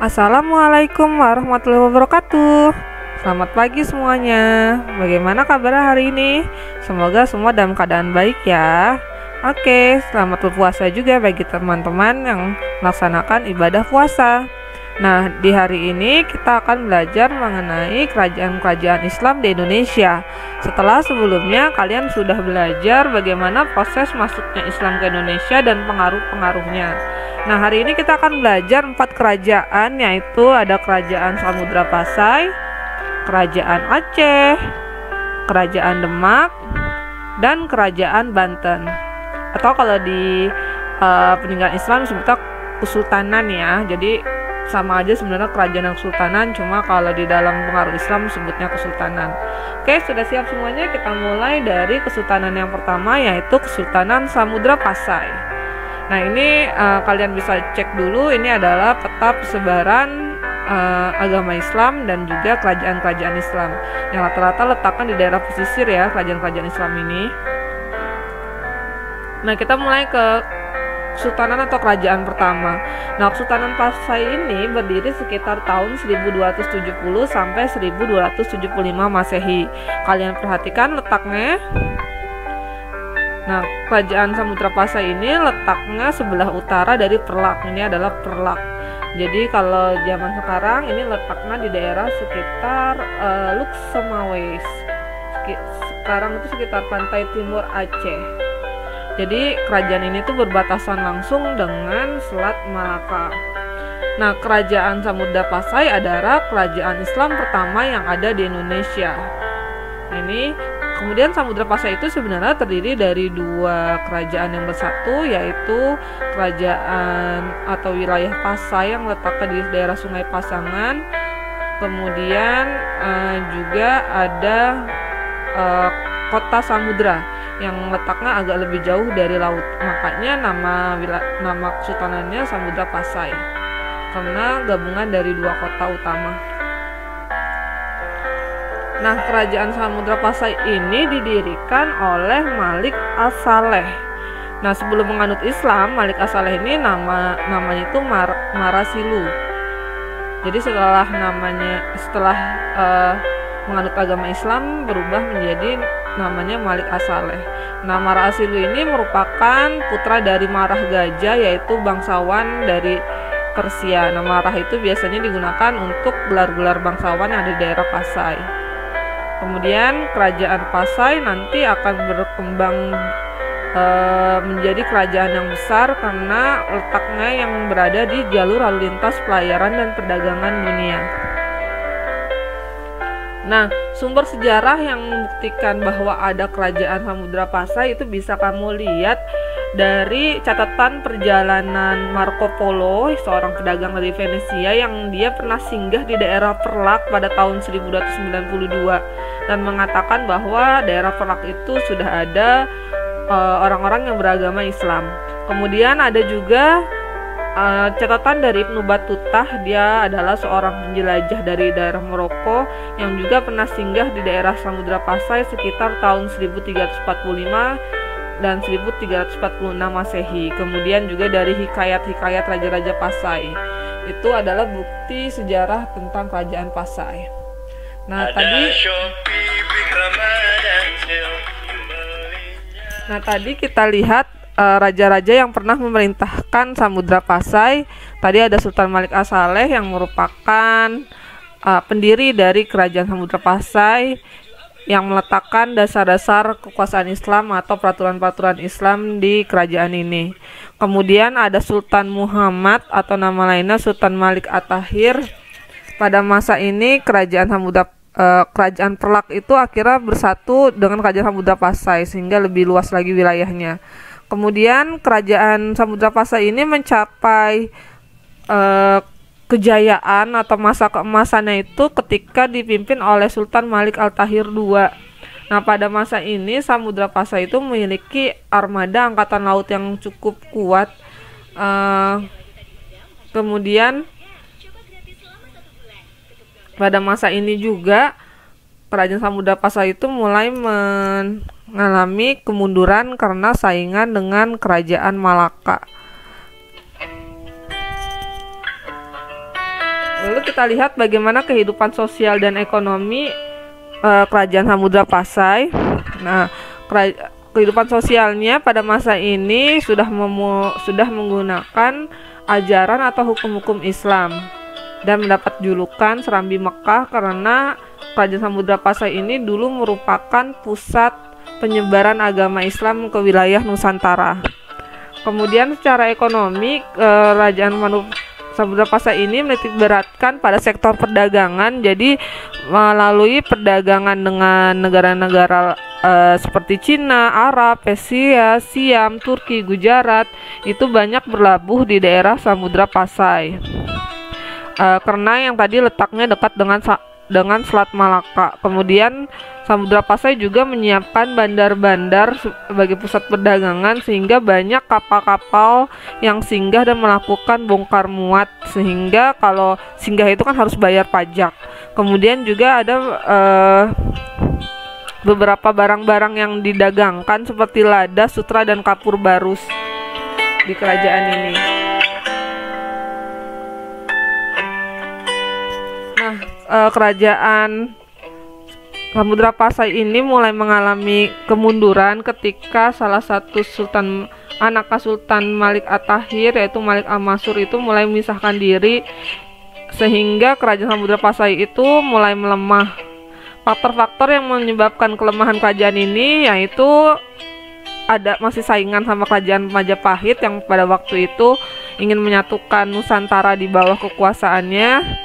Assalamualaikum warahmatullahi wabarakatuh. Selamat pagi semuanya. Bagaimana kabar hari ini? Semoga semua dalam keadaan baik ya. Oke, selamat berpuasa juga bagi teman-teman yang melaksanakan ibadah puasa. Nah, di hari ini kita akan belajar mengenai kerajaan-kerajaan Islam di Indonesia. Setelah sebelumnya kalian sudah belajar bagaimana proses masuknya Islam ke Indonesia dan pengaruh-pengaruhnya. Nah, hari ini kita akan belajar 4 kerajaan, yaitu ada Kerajaan Samudra Pasai, Kerajaan Aceh, Kerajaan Demak, dan Kerajaan Banten. Atau kalau di peninggalan Islam disebutnya Kesultanan ya. Jadi sama aja sebenarnya kerajaan dan kesultanan, cuma kalau di dalam pengaruh Islam sebutnya kesultanan. Oke, sudah siap semuanya? Kita mulai dari kesultanan yang pertama, yaitu Kesultanan Samudra Pasai. Nah, ini kalian bisa cek dulu, ini adalah peta persebaran agama Islam dan juga kerajaan-kerajaan Islam yang rata-rata letakkan di daerah pesisir ya, kerajaan-kerajaan Islam ini. Nah, kita mulai ke Kesultanan atau kerajaan pertama. Nah, Kesultanan Pasai ini berdiri sekitar tahun 1270 sampai 1275 Masehi. Kalian perhatikan letaknya. Nah, Kerajaan Samudra Pasai ini letaknya sebelah utara dari Perlak. Ini adalah Perlak. Jadi kalau zaman sekarang ini letaknya di daerah sekitar Luksemawes. Sekarang itu sekitar pantai timur Aceh. Jadi kerajaan ini tuh berbatasan langsung dengan Selat Malaka. Nah, Kerajaan Samudra Pasai adalah kerajaan Islam pertama yang ada di Indonesia. Ini kemudian Samudra Pasai itu sebenarnya terdiri dari 2 kerajaan yang bersatu, yaitu kerajaan atau wilayah Pasai yang letaknya di daerah Sungai Pasangan. Kemudian juga ada Kota Samudra yang letaknya agak lebih jauh dari laut. Makanya nama kesultanannya Samudra Pasai, karena gabungan dari 2 kota utama. Nah, Kerajaan Samudra Pasai ini didirikan oleh Malik As-Saleh. Nah, sebelum menganut Islam, Malik As-Saleh ini namanya itu Marasilu. Jadi setelah menganut agama Islam berubah menjadi namanya Malik As-Saleh. Nah, Marasilu ini merupakan putra dari Marah Gajah, yaitu bangsawan dari Persia. Nah, Marah itu biasanya digunakan untuk gelar-gelar bangsawan yang ada di daerah Pasai. Kemudian kerajaan Pasai nanti akan berkembang menjadi kerajaan yang besar karena letaknya yang berada di jalur lalu lintas pelayaran dan perdagangan dunia. Nah, sumber sejarah yang membuktikan bahwa ada kerajaan Samudra Pasai itu bisa kamu lihat dari catatan perjalanan Marco Polo, seorang pedagang dari Venesia yang dia pernah singgah di daerah Perlak pada tahun 1292 dan mengatakan bahwa daerah Perlak itu sudah ada orang-orang yang beragama Islam. Kemudian ada juga catatan dari Ibnu Battuta, dia adalah seorang penjelajah dari daerah Maroko yang juga pernah singgah di daerah Samudra Pasai sekitar tahun 1345 dan 1346 Masehi. Kemudian juga dari hikayat-hikayat raja-raja Pasai. Itu adalah bukti sejarah tentang kerajaan Pasai. Nah, tadi kita lihat raja-raja yang pernah memerintahkan Samudra Pasai. Tadi ada Sultan Malik As-Saleh yang merupakan pendiri dari Kerajaan Samudra Pasai yang meletakkan dasar-dasar kekuasaan Islam atau peraturan-peraturan Islam di kerajaan ini. Kemudian ada Sultan Muhammad atau nama lainnya Sultan Malik At-Tahir. Pada masa ini Kerajaan Perlak itu akhirnya bersatu dengan Kerajaan Samudra Pasai sehingga lebih luas lagi wilayahnya. Kemudian Kerajaan Samudra Pasai ini mencapai kejayaan atau masa keemasannya itu ketika dipimpin oleh Sultan Malik Al-Tahir II. Nah, pada masa ini Samudra Pasai itu memiliki armada angkatan laut yang cukup kuat. Kemudian pada masa ini juga Kerajaan Samudra Pasai itu mulai mengalami kemunduran karena saingan dengan Kerajaan Malaka. kita lihat bagaimana kehidupan sosial dan ekonomi kerajaan Samudra Pasai. Nah, kehidupan sosialnya pada masa ini sudah menggunakan ajaran atau hukum-hukum Islam dan mendapat julukan Serambi Mekah karena kerajaan Samudra Pasai ini dulu merupakan pusat penyebaran agama Islam ke wilayah Nusantara. Kemudian secara ekonomi, kerajaan Samudra Pasai ini menitik beratkan pada sektor perdagangan, jadi melalui perdagangan dengan negara-negara seperti Cina, Arab, Persia, Siam, Turki, Gujarat itu banyak berlabuh di daerah Samudra Pasai. Karena yang tadi letaknya dekat dengan Selat Malaka. Kemudian Samudra Pasai juga menyiapkan bandar-bandar sebagai pusat perdagangan sehingga banyak kapal-kapal yang singgah dan melakukan bongkar muat, sehingga kalau singgah itu kan harus bayar pajak. Kemudian juga ada beberapa barang-barang yang didagangkan seperti lada, sutra, dan kapur barus di kerajaan ini. Nah, kerajaan Samudra Pasai ini mulai mengalami kemunduran ketika salah satu anak Sultan Malik At-Tahir, yaitu Malik Al-Mansur, itu mulai memisahkan diri, sehingga kerajaan Samudra Pasai itu mulai melemah. Faktor-faktor yang menyebabkan kelemahan kerajaan ini yaitu masih saingan sama kerajaan Majapahit yang pada waktu itu ingin menyatukan Nusantara di bawah kekuasaannya.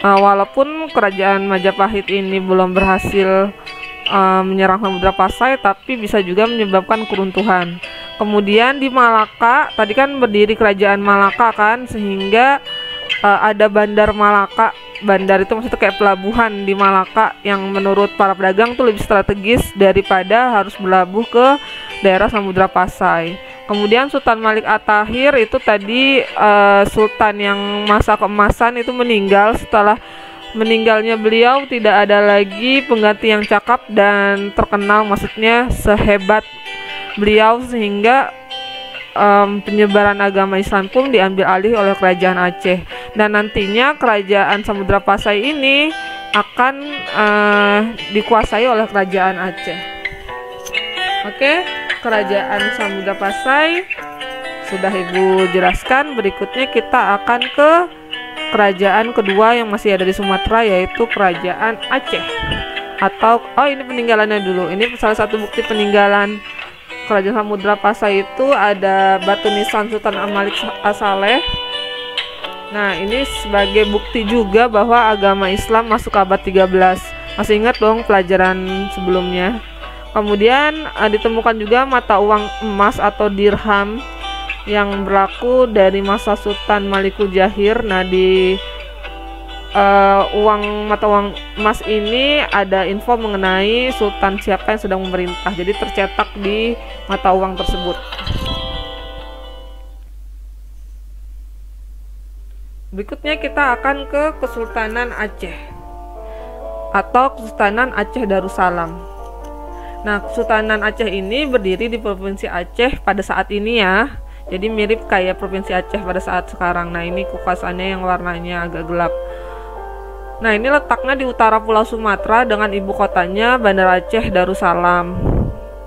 Walaupun kerajaan Majapahit ini belum berhasil menyerang Samudra Pasai, tapi bisa juga menyebabkan keruntuhan. Kemudian di Malaka, tadi kan berdiri kerajaan Malaka kan, sehingga ada Bandar Malaka. Bandar itu maksudnya kayak pelabuhan di Malaka yang menurut para pedagang itu lebih strategis daripada harus berlabuh ke daerah Samudra Pasai. Kemudian Sultan Malik At-Tahir itu tadi sultan yang masa keemasan itu meninggal. Setelah meninggalnya beliau tidak ada lagi pengganti yang cakap dan terkenal, maksudnya sehebat beliau, sehingga penyebaran agama Islam pun diambil alih oleh kerajaan Aceh. Dan nantinya kerajaan Samudra Pasai ini akan dikuasai oleh kerajaan Aceh. Oke, kerajaan Samudra Pasai sudah Ibu jelaskan. Berikutnya kita akan ke kerajaan kedua yang masih ada di Sumatera, yaitu kerajaan Aceh. Atau ini peninggalannya dulu. Ini salah satu bukti peninggalan kerajaan Samudra Pasai itu ada batu nisan Sultan Al-Malik As-Saleh. Nah, ini sebagai bukti juga bahwa agama Islam masuk abad 13. Masih ingat dong pelajaran sebelumnya. Kemudian ditemukan juga mata uang emas atau dirham yang berlaku dari masa Sultan Malikul Jahir. Nah, di mata uang emas ini ada info mengenai sultan siapa yang sedang memerintah. Jadi tercetak di mata uang tersebut. Berikutnya kita akan ke Kesultanan Aceh atau Kesultanan Aceh Darussalam. Nah, Kesultanan Aceh ini berdiri di Provinsi Aceh pada saat ini ya. Jadi mirip kayak Provinsi Aceh pada saat sekarang. Nah, ini kekuasaannya yang warnanya agak gelap. Nah, ini letaknya di utara Pulau Sumatera dengan ibu kotanya Bandar Aceh Darussalam.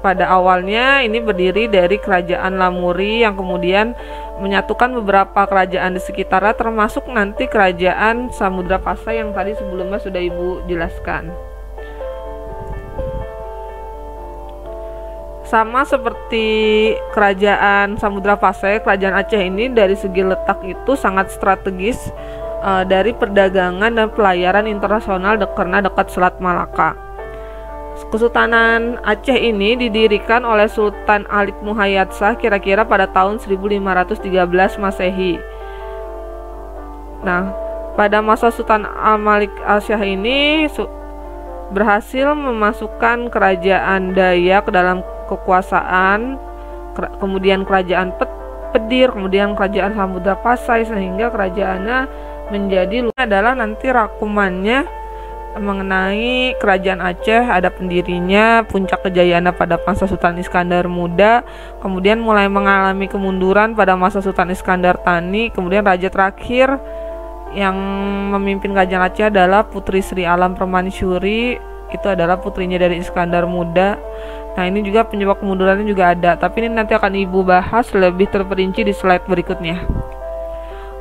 Pada awalnya ini berdiri dari Kerajaan Lamuri yang kemudian menyatukan beberapa kerajaan di sekitarnya, termasuk nanti Kerajaan Samudra Pasai yang tadi sebelumnya sudah Ibu jelaskan. Sama seperti Kerajaan Samudra Pasai, Kerajaan Aceh ini dari segi letak itu sangat strategis dari perdagangan dan pelayaran internasional karena dekat Selat Malaka. Kesultanan Aceh ini didirikan oleh Sultan Alik Muhayyad Shah kira-kira pada tahun 1513 Masehi. Nah, pada masa Sultan Al-Malik Al-Shah ini berhasil memasukkan kerajaan Dayak ke dalam kekuasaan, kemudian kerajaan Pedir, kemudian kerajaan Samudra Pasai, sehingga kerajaannya menjadi adalah nanti rakumannya mengenai kerajaan Aceh. Ada pendirinya, puncak kejayaannya pada masa Sultan Iskandar Muda, kemudian mulai mengalami kemunduran pada masa Sultan Iskandar Thani, kemudian raja terakhir yang memimpin kerajaan Aceh adalah Putri Sri Alam Permaisuri, itu adalah putrinya dari Iskandar Muda. Nah, ini juga penyebab kemundurannya juga ada, tapi ini nanti akan Ibu bahas lebih terperinci di slide berikutnya.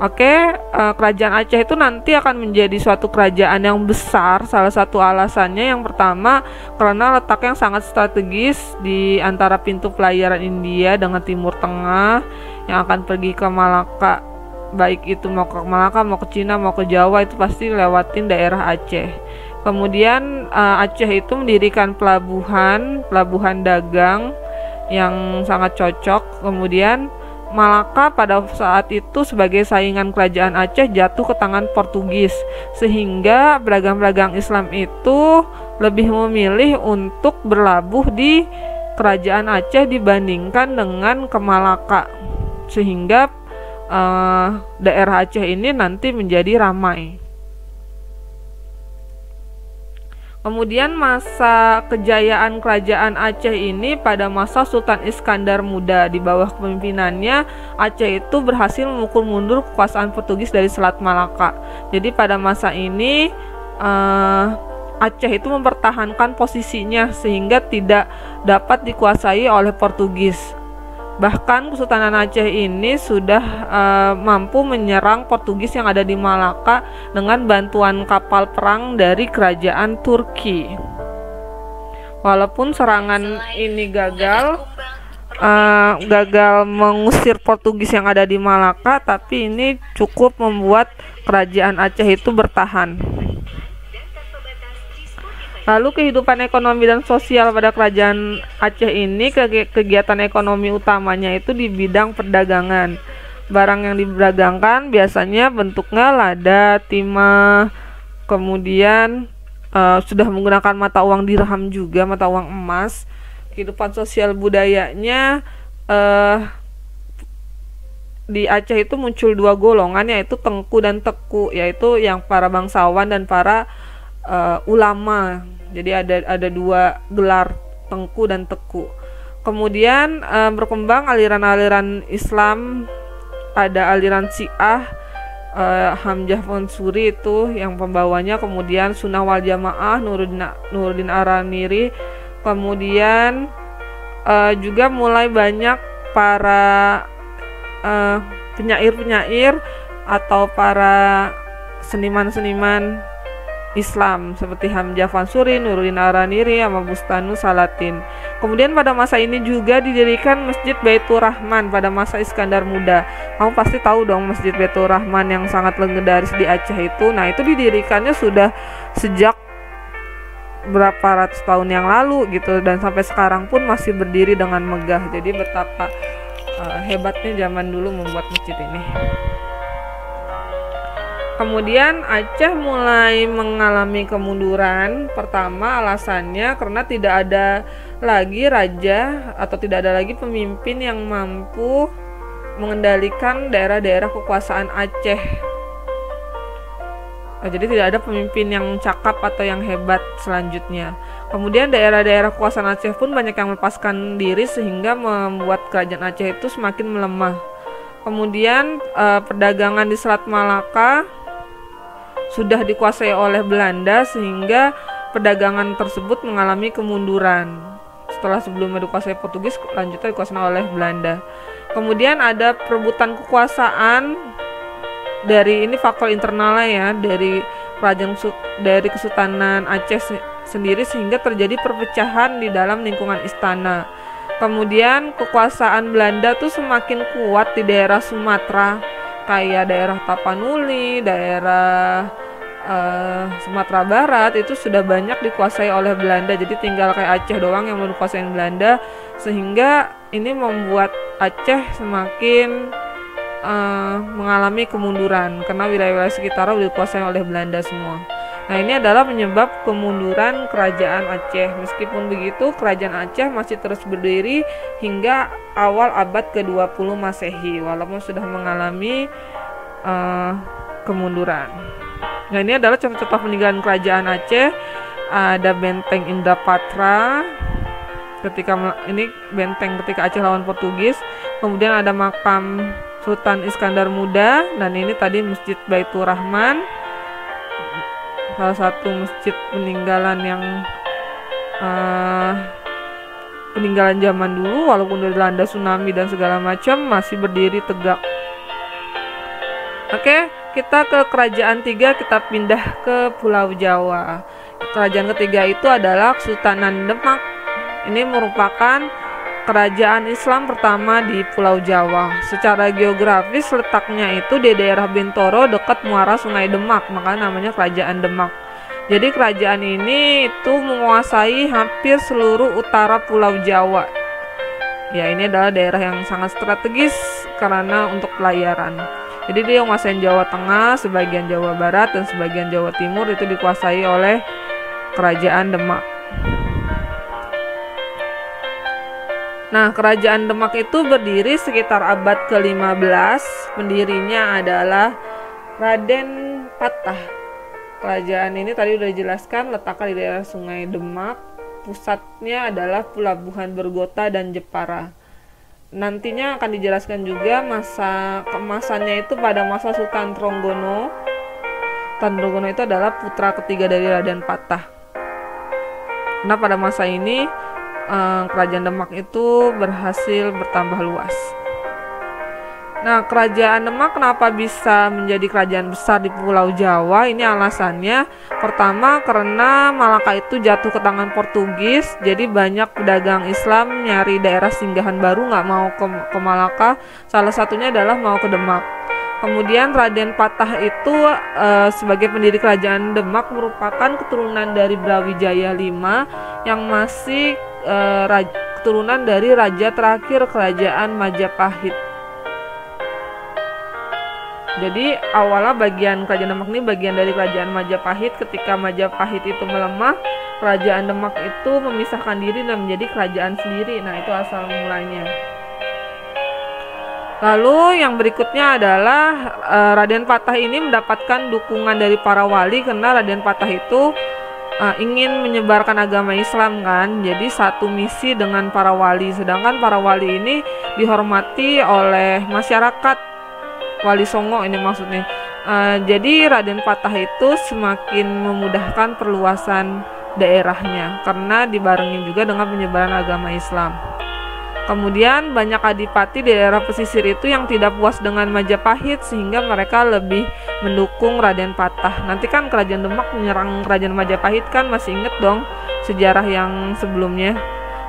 Oke, kerajaan Aceh itu nanti akan menjadi suatu kerajaan yang besar. Salah satu alasannya yang pertama karena letaknya yang sangat strategis di antara pintu pelayaran India dengan Timur Tengah yang akan pergi ke Malaka. Baik itu mau ke Malaka, mau ke Cina, mau ke Jawa, itu pasti lewatin daerah Aceh. Kemudian Aceh itu mendirikan pelabuhan dagang yang sangat cocok. Kemudian Malaka pada saat itu sebagai saingan kerajaan Aceh jatuh ke tangan Portugis, sehingga pedagang-pedagang Islam itu lebih memilih untuk berlabuh di kerajaan Aceh dibandingkan dengan ke Malaka, sehingga daerah Aceh ini nanti menjadi ramai. Kemudian masa kejayaan kerajaan Aceh ini pada masa Sultan Iskandar Muda. Di bawah kepemimpinannya, Aceh itu berhasil memukul mundur kekuasaan Portugis dari Selat Malaka. Jadi pada masa ini Aceh itu mempertahankan posisinya sehingga tidak dapat dikuasai oleh Portugis. Bahkan Kesultanan Aceh ini sudah mampu menyerang Portugis yang ada di Malaka dengan bantuan kapal perang dari kerajaan Turki. Walaupun serangan ini gagal mengusir Portugis yang ada di Malaka, tapi ini cukup membuat kerajaan Aceh itu bertahan. Lalu kehidupan ekonomi dan sosial pada kerajaan Aceh ini, kegiatan ekonomi utamanya itu di bidang perdagangan. Barang yang diperdagangkan biasanya bentuknya lada, timah, kemudian sudah menggunakan mata uang dirham juga, mata uang emas. Kehidupan sosial budayanya di Aceh itu muncul dua golongan, yaitu Tengku dan Teku, yaitu yang para bangsawan dan para ulama. Jadi ada dua gelar, Tengku dan Teku. Kemudian berkembang aliran-aliran Islam, ada aliran Syiah, Hamzah Mansuri itu yang pembawanya, kemudian Sunnah wal Jamaah, Nuruddin Aramiri. Kemudian juga mulai banyak para penyair-penyair atau para seniman-seniman Islam seperti Hamzah Mansuri, Nuruddin Aramiri, sama Bustanu Salatin. Kemudian pada masa ini juga didirikan Masjid Baitur Rahman pada masa Iskandar Muda. Kamu pasti tahu dong Masjid Baitur Rahman yang sangat legendaris di Aceh itu. Nah, itu didirikannya sudah sejak berapa ratus tahun yang lalu gitu, dan sampai sekarang pun masih berdiri dengan megah. Jadi betapa hebatnya zaman dulu membuat masjid ini. Kemudian Aceh mulai mengalami kemunduran. Pertama alasannya karena tidak ada lagi raja atau tidak ada lagi pemimpin yang mampu mengendalikan daerah-daerah kekuasaan Aceh. Jadi tidak ada pemimpin yang cakap atau yang hebat selanjutnya. Kemudian daerah-daerah kekuasaan Aceh pun banyak yang melepaskan diri sehingga membuat kerajaan Aceh itu semakin melemah. Kemudian perdagangan di Selat Malaka sudah dikuasai oleh Belanda sehingga perdagangan tersebut mengalami kemunduran. Setelah sebelumnya dikuasai Portugis, lanjutnya dikuasai oleh Belanda. Kemudian ada perebutan kekuasaan dari ini faktor internalnya ya, dari dari Kesultanan Aceh sendiri sehingga terjadi perpecahan di dalam lingkungan istana. Kemudian kekuasaan Belanda tuh semakin kuat di daerah Sumatera, kayak daerah Tapanuli, daerah Sumatera Barat itu sudah banyak dikuasai oleh Belanda. Jadi tinggal kayak Aceh doang yang belum dikuasai Belanda, sehingga ini membuat Aceh semakin mengalami kemunduran karena wilayah-wilayah sekitar sudah dikuasai oleh Belanda semua. Nah, ini adalah penyebab kemunduran kerajaan Aceh. Meskipun begitu, kerajaan Aceh masih terus berdiri hingga awal abad ke-20 Masehi, walaupun sudah mengalami kemunduran. Nah, ini adalah contoh-contoh peninggalan kerajaan Aceh. Ada benteng Indapatra ketika ini benteng ketika Aceh lawan Portugis. Kemudian ada makam Sultan Iskandar Muda, dan ini tadi Masjid Baitur Rahman, salah satu masjid peninggalan yang peninggalan zaman dulu, walaupun dilanda tsunami dan segala macam masih berdiri tegak. Oke, kita ke kerajaan 3, kita pindah ke Pulau Jawa. Kerajaan ketiga itu adalah Kesultanan Demak. Ini merupakan kerajaan Islam pertama di Pulau Jawa. Secara geografis letaknya itu di daerah Bintoro dekat muara Sungai Demak, maka namanya Kerajaan Demak. Jadi kerajaan ini itu menguasai hampir seluruh utara Pulau Jawa. Ya, ini adalah daerah yang sangat strategis karena untuk pelayaran. Jadi dia menguasai Jawa Tengah, sebagian Jawa Barat, dan sebagian Jawa Timur itu dikuasai oleh Kerajaan Demak. Nah, Kerajaan Demak itu berdiri sekitar abad ke-15. Pendirinya adalah Raden Patah. Kerajaan ini tadi sudah dijelaskan letaknya di daerah Sungai Demak. Pusatnya adalah Pelabuhan Bergota dan Jepara. Nantinya akan dijelaskan juga masa kemasannya itu pada masa Sultan Tronggono. Sultan Tronggono itu adalah putra ketiga dari Raden Patah. Nah, pada masa ini Kerajaan Demak itu berhasil bertambah luas. Nah, Kerajaan Demak kenapa bisa menjadi kerajaan besar di Pulau Jawa? Ini alasannya. Pertama, karena Malaka itu jatuh ke tangan Portugis, jadi banyak pedagang Islam nyari daerah singgahan baru, nggak mau ke Malaka. Salah satunya adalah mau ke Demak. Kemudian Raden Patah itu sebagai pendiri Kerajaan Demak merupakan keturunan dari Brawijaya V yang masih keturunan dari raja terakhir Kerajaan Majapahit. Jadi awalnya bagian Kerajaan Demak ini bagian dari Kerajaan Majapahit. Ketika Majapahit itu melemah, Kerajaan Demak itu memisahkan diri dan menjadi kerajaan sendiri. Nah, itu asal mulanya. Lalu yang berikutnya adalah Raden Patah ini mendapatkan dukungan dari para wali karena Raden Patah itu ingin menyebarkan agama Islam kan. Jadi satu misi dengan para wali. Sedangkan para wali ini dihormati oleh masyarakat. Wali Songo ini maksudnya. Jadi Raden Patah itu semakin memudahkan perluasan daerahnya karena dibarengi juga dengan penyebaran agama Islam. Kemudian banyak adipati di daerah pesisir itu yang tidak puas dengan Majapahit sehingga mereka lebih mendukung Raden Patah. Nanti kan Kerajaan Demak menyerang Kerajaan Majapahit kan, masih inget dong sejarah yang sebelumnya.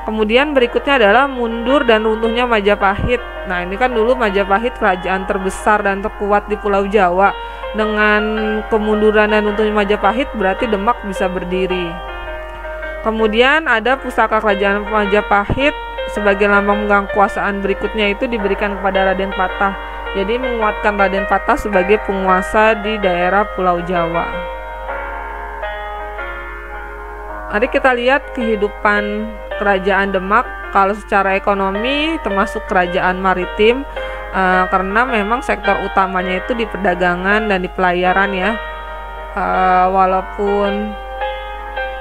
Kemudian berikutnya adalah mundur dan runtuhnya Majapahit. Nah, ini kan dulu Majapahit kerajaan terbesar dan terkuat di Pulau Jawa. Dengan kemunduran dan runtuhnya Majapahit berarti Demak bisa berdiri. Kemudian ada pusaka Kerajaan Majapahit sebagai lambang kekuasaan berikutnya itu diberikan kepada Raden Patah. Jadi menguatkan Raden Patah sebagai penguasa di daerah Pulau Jawa. Mari kita lihat kehidupan Kerajaan Demak. Kalau secara ekonomi termasuk kerajaan maritim, karena memang sektor utamanya itu di perdagangan dan di pelayaran ya. Walaupun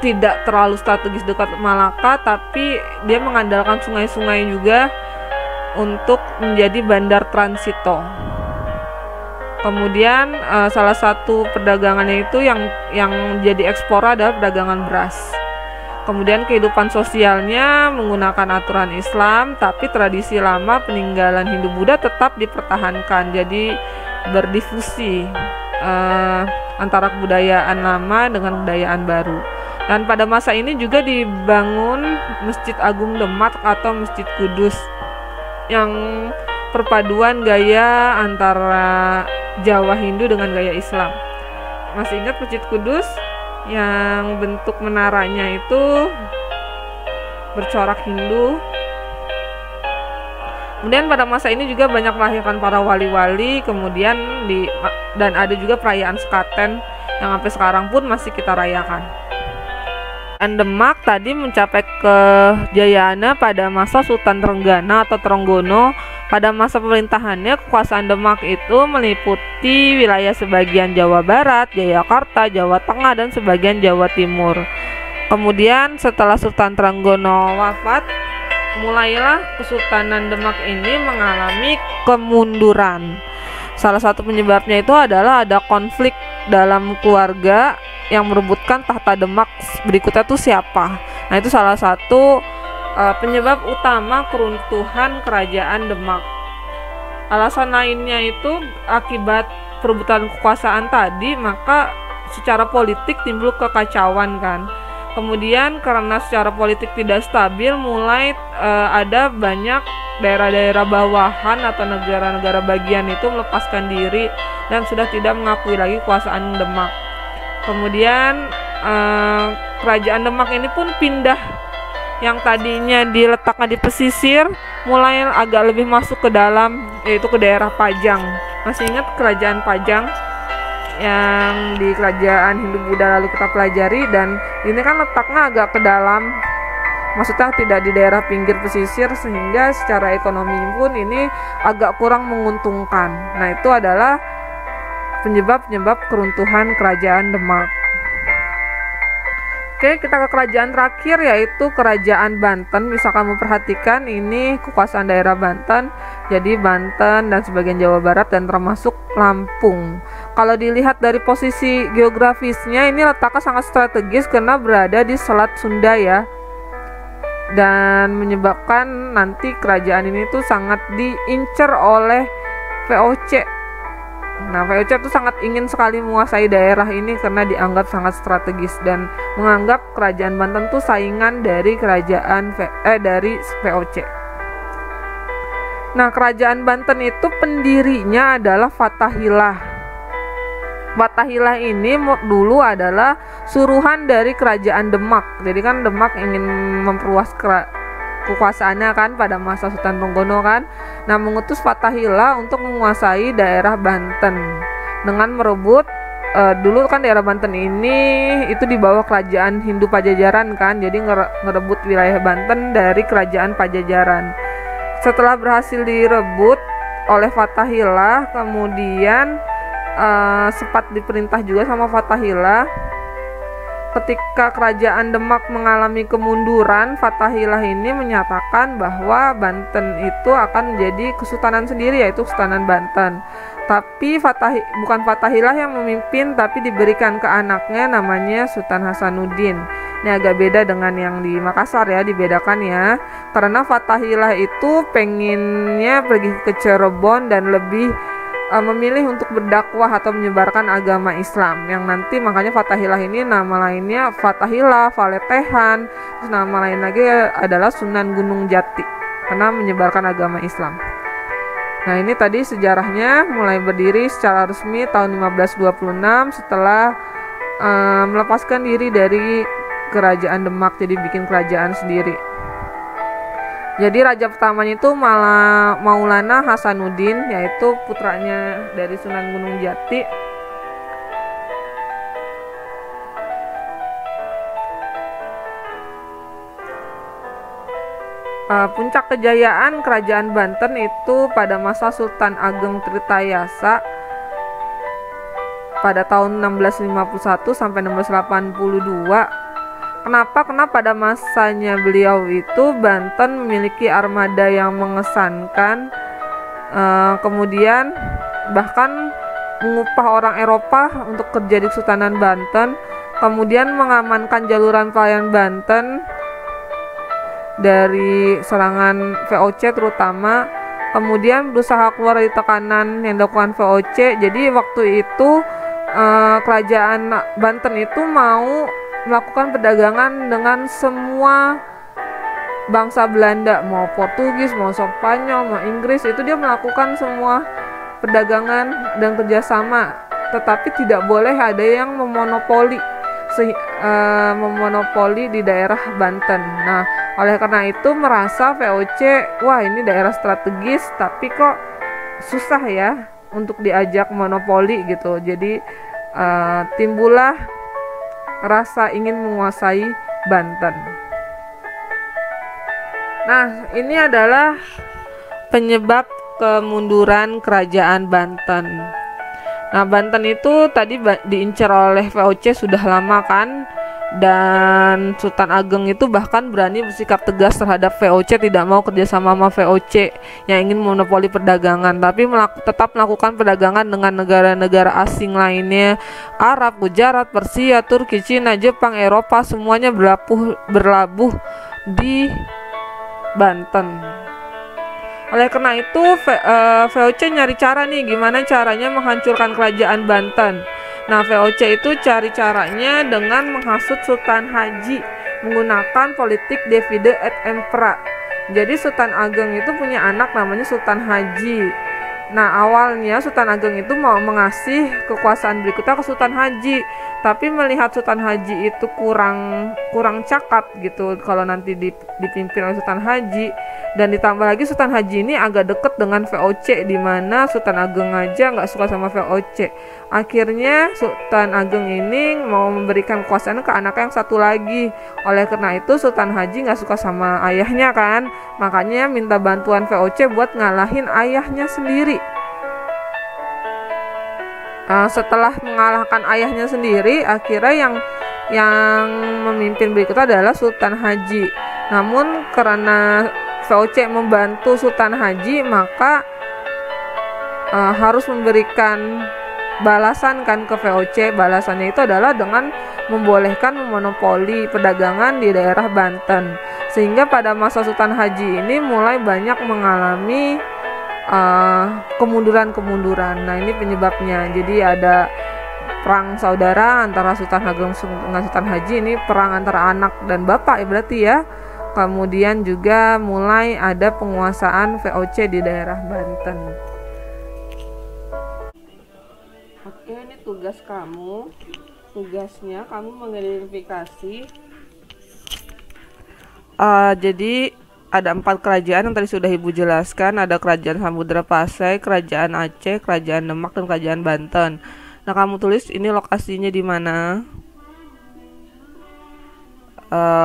tidak terlalu strategis dekat Malaka, tapi dia mengandalkan sungai-sungai juga untuk menjadi bandar transito. Kemudian salah satu perdagangannya itu yang jadi ekspor adalah perdagangan beras. Kemudian kehidupan sosialnya menggunakan aturan Islam, tapi tradisi lama peninggalan Hindu-Buddha tetap dipertahankan. Jadi berdifusi antara kebudayaan lama dengan kebudayaan baru. Dan pada masa ini juga dibangun Masjid Agung Demak atau Masjid Kudus yang perpaduan gaya antara Jawa Hindu dengan gaya Islam. Masih ingat Masjid Kudus yang bentuk menaranya itu bercorak Hindu. Kemudian pada masa ini juga banyak melahirkan para wali-wali, kemudian dan ada juga perayaan sekaten yang sampai sekarang pun masih kita rayakan. Dan Demak tadi mencapai kejayaannya pada masa Sultan Trenggana atau Tronggono. Pada masa pemerintahannya, kekuasaan Demak itu meliputi wilayah sebagian Jawa Barat, Jayakarta, Jawa Tengah, dan sebagian Jawa Timur. Kemudian setelah Sultan Trenggono wafat, mulailah Kesultanan Demak ini mengalami kemunduran. Salah satu penyebabnya itu adalah ada konflik dalam keluarga yang merebutkan tahta Demak berikutnya tuh siapa. Nah, itu salah satu penyebab utama keruntuhan kerajaan Demak. Alasan lainnya itu akibat perebutan kekuasaan tadi, maka secara politik timbul kekacauan kan. Kemudian karena secara politik tidak stabil, mulai ada banyak daerah-daerah bawahan atau negara-negara bagian itu melepaskan diri dan sudah tidak mengakui lagi kekuasaan Demak. Kemudian kerajaan Demak ini pun pindah, yang tadinya diletakkan di pesisir mulai agak lebih masuk ke dalam, yaitu ke daerah Pajang. Masih ingat kerajaan Pajang yang di kerajaan Hindu-Buddha lalu kita pelajari? Dan ini kan letaknya agak ke dalam, maksudnya tidak di daerah pinggir pesisir, sehingga secara ekonomi pun ini agak kurang menguntungkan. Nah, itu adalah penyebab-penyebab keruntuhan kerajaan Demak. Oke, kita ke kerajaan terakhir, yaitu kerajaan Banten. Bisa kamu perhatikan, ini kekuasaan daerah Banten, jadi Banten dan sebagian Jawa Barat dan termasuk Lampung. Kalau dilihat dari posisi geografisnya, ini letaknya sangat strategis karena berada di Selat Sunda ya, dan menyebabkan nanti kerajaan ini tuh sangat diincar oleh VOC. Nah, VOC itu sangat ingin sekali menguasai daerah ini karena dianggap sangat strategis dan menganggap kerajaan Banten itu saingan dari dari VOC. Nah, kerajaan Banten itu pendirinya adalah Fathaillah. Fathaillah ini dulu adalah suruhan dari kerajaan Demak. Jadi kan Demak ingin memperluas kekuasaannya kan pada masa Sultan Trenggono kan. Nah, mengutus Fathaillah untuk menguasai daerah Banten dengan merebut dulu kan daerah Banten ini itu di bawah kerajaan Hindu Pajajaran kan. Jadi ngerebut wilayah Banten dari kerajaan Pajajaran. Setelah berhasil direbut oleh Fathaillah, kemudian sempat diperintah juga sama Fathaillah. Ketika kerajaan Demak mengalami kemunduran, Fathaillah ini menyatakan bahwa Banten itu akan menjadi kesultanan sendiri, yaitu Kesultanan Banten. Tapi bukan Fathaillah yang memimpin, tapi diberikan ke anaknya namanya Sultan Hasanuddin. Ini agak beda dengan yang di Makassar ya, dibedakan ya. Karena Fathaillah itu pengennya pergi ke Cirebon dan lebih memilih untuk berdakwah atau menyebarkan agama Islam, yang nanti makanya Fathaillah ini nama lainnya Fathaillah, Faletehan, terus nama lain lagi adalah Sunan Gunung Jati karena menyebarkan agama Islam. Nah, ini tadi sejarahnya mulai berdiri secara resmi tahun 1526 setelah melepaskan diri dari kerajaan Demak, jadi bikin kerajaan sendiri. Jadi raja pertamanya itu malah Maulana Hasanuddin, yaitu putranya dari Sunan Gunung Jati. Puncak kejayaan kerajaan Banten itu pada masa Sultan Ageng Tirtayasa pada tahun 1651 sampai 1682. Kenapa? Karena pada masanya beliau itu Banten memiliki armada yang mengesankan, kemudian bahkan mengupah orang Eropa untuk kerja di Kesultanan Banten, kemudian mengamankan jaluran pelayan Banten dari serangan VOC terutama, kemudian berusaha keluar dari tekanan yang dilakukan VOC. Jadi waktu itu kerajaan Banten itu mau melakukan perdagangan dengan semua bangsa Belanda, mau Portugis, mau Spanyol, mau Inggris, itu dia melakukan semua perdagangan dan kerjasama, tetapi tidak boleh ada yang memonopoli di daerah Banten. Nah, oleh karena itu merasa VOC, wah ini daerah strategis tapi kok susah ya untuk diajak monopoli gitu. Jadi timbullah rasa ingin menguasai Banten. Nah, ini adalah penyebab kemunduran kerajaan Banten. Nah, Banten itu tadi diincar oleh VOC sudah lama kan, Dan Sultan Ageng itu bahkan berani bersikap tegas terhadap VOC, tidak mau kerjasama sama VOC yang ingin monopoli perdagangan, tapi tetap melakukan perdagangan dengan negara-negara asing lainnya, Arab, Gujarat, Persia, Turki, Cina, Jepang, Eropa, semuanya berlabuh di Banten. Oleh karena itu VOC nyari cara nih gimana caranya menghancurkan kerajaan Banten. Nah, VOC itu cari caranya dengan menghasut Sultan Haji menggunakan politik divide et impera. Jadi Sultan Ageng itu punya anak namanya Sultan Haji. Nah, awalnya Sultan Ageng itu mau mengasih kekuasaan berikutnya ke Sultan Haji, tapi melihat Sultan Haji itu kurang cakap gitu kalau nanti dipimpin oleh Sultan Haji, dan ditambah lagi Sultan Haji ini agak deket dengan VOC, di mana Sultan Ageng aja nggak suka sama VOC. Akhirnya Sultan Ageng ini mau memberikan kekuasaan ke anaknya yang satu lagi. Oleh karena itu Sultan Haji nggak suka sama ayahnya kan, makanya minta bantuan VOC buat ngalahin ayahnya sendiri. Setelah mengalahkan ayahnya sendiri, akhirnya yang memimpin berikutnya adalah Sultan Haji. Namun karena VOC membantu Sultan Haji, maka harus memberikan balasan kan ke VOC. Balasannya itu adalah dengan membolehkan memonopoli perdagangan di daerah Banten, sehingga pada masa Sultan Haji ini mulai banyak mengalami kemunduran. Nah, ini penyebabnya. Jadi ada perang saudara antara Sultan Ageng dengan Sultan Haji, ini perang antara anak dan bapak ya berarti ya. Kemudian juga mulai ada penguasaan VOC di daerah Banten. Oke, ini tugas kamu. Tugasnya kamu mengidentifikasi. Jadi ada 4 kerajaan yang tadi sudah Ibu jelaskan. Ada Kerajaan Samudra Pasai, Kerajaan Aceh, Kerajaan Demak, dan Kerajaan Banten. Nah, kamu tulis ini lokasinya di mana,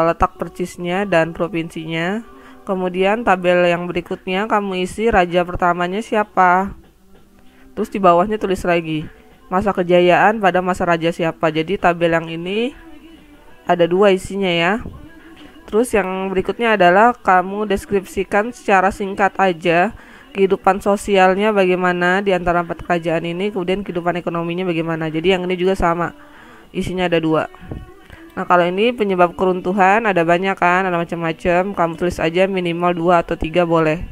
letak persisnya dan provinsinya. Kemudian tabel yang berikutnya kamu isi raja pertamanya siapa. Terus di bawahnya tulis lagi masa kejayaan pada masa raja siapa. Jadi tabel yang ini ada 2 isinya ya. Terus yang berikutnya adalah kamu deskripsikan secara singkat aja kehidupan sosialnya bagaimana di antara 4 kerajaan ini, kemudian kehidupan ekonominya bagaimana. Jadi yang ini juga sama, isinya ada 2. Nah, kalau ini penyebab keruntuhan ada banyak kan, ada macam-macam. Kamu tulis aja minimal 2 atau 3 boleh.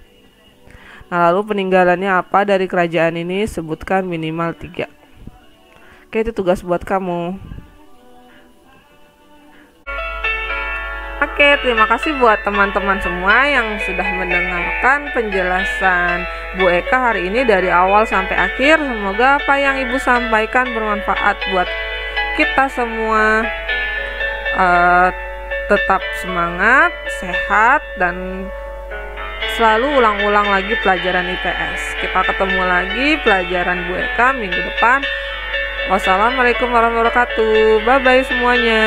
Nah, lalu peninggalannya apa dari kerajaan ini, sebutkan minimal 3. Oke, itu tugas buat kamu. Oke, terima kasih buat teman-teman semua yang sudah mendengarkan penjelasan Bu Eka hari ini dari awal sampai akhir. Semoga apa yang Ibu sampaikan bermanfaat buat kita semua. Tetap semangat, sehat, dan selalu ulang-ulang lagi pelajaran IPS. Kita ketemu lagi pelajaran Bu Eka minggu depan. Wassalamualaikum warahmatullahi wabarakatuh. Bye-bye semuanya.